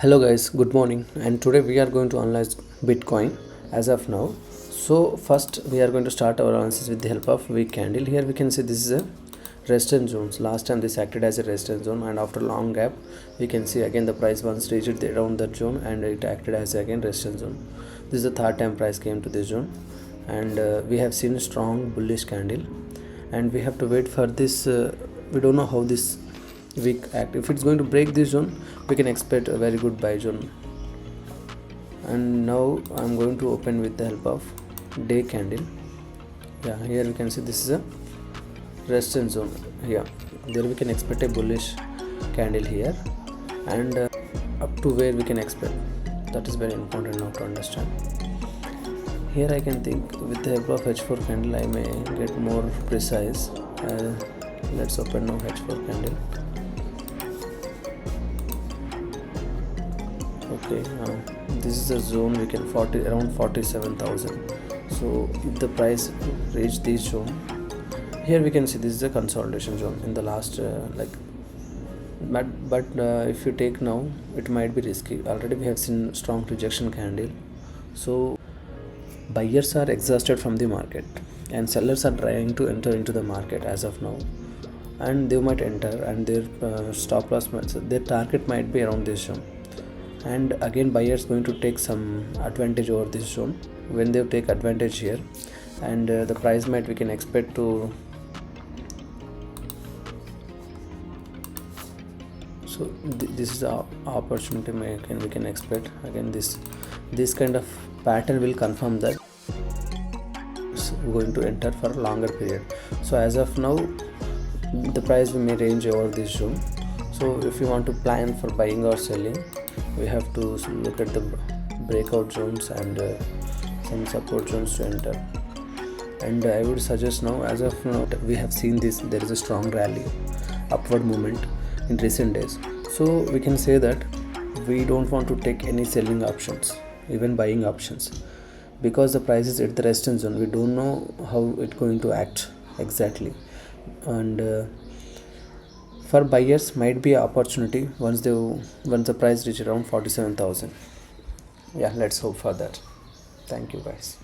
Hello guys, good morning, and today we are going to analyze Bitcoin as of now. So first we are going to start our analysis with the help of weak candle. Here we can see this is a resistance zone. Last time this acted as a resistance zone, and after long gap we can see again the price once reached around that zone and it acted as again resistance zone. This is the third time price came to this zone, and we have seen a strong bullish candle, and we have to wait for this. We don't know how this weak act. If it's going to break this zone, we can expect a very good buy zone. And now I'm going to open with the help of day candle. Yeah, here we can see this is a resistance zone. Yeah, there we can expect a bullish candle here, and up to where we can expect, that is very important now to understand. Here I can think with the help of H4 candle I may get more precise. Let's open now H4 candle. Okay, this is a zone we can around 47,000. So if the price reach this zone, here we can see this is a consolidation zone in the last but if you take now, it might be risky. Already we have seen strong rejection candle, so buyers are exhausted from the market and sellers are trying to enter into the market as of now, and they might enter, and their stop loss their target might be around this zone. And again buyers going to take some advantage over this zone. When they take advantage here, and the price might we can expect to, so this is the opportunity we can expect. Again this kind of pattern will confirm that it's going to enter for a longer period. So as of now the price may range over this zone. So if you want to plan for buying or selling, we have to look at the breakout zones and some support zones to enter. And I would suggest now, as of now we have seen this, there is a strong rally, upward movement in recent days. So we can say that we don't want to take any selling options, even buying options, because the price is at the resistance zone. We don't know how it's going to act exactly, and for buyers might be an opportunity once the price reach around 47,000. Yeah, let's hope for that. Thank you guys.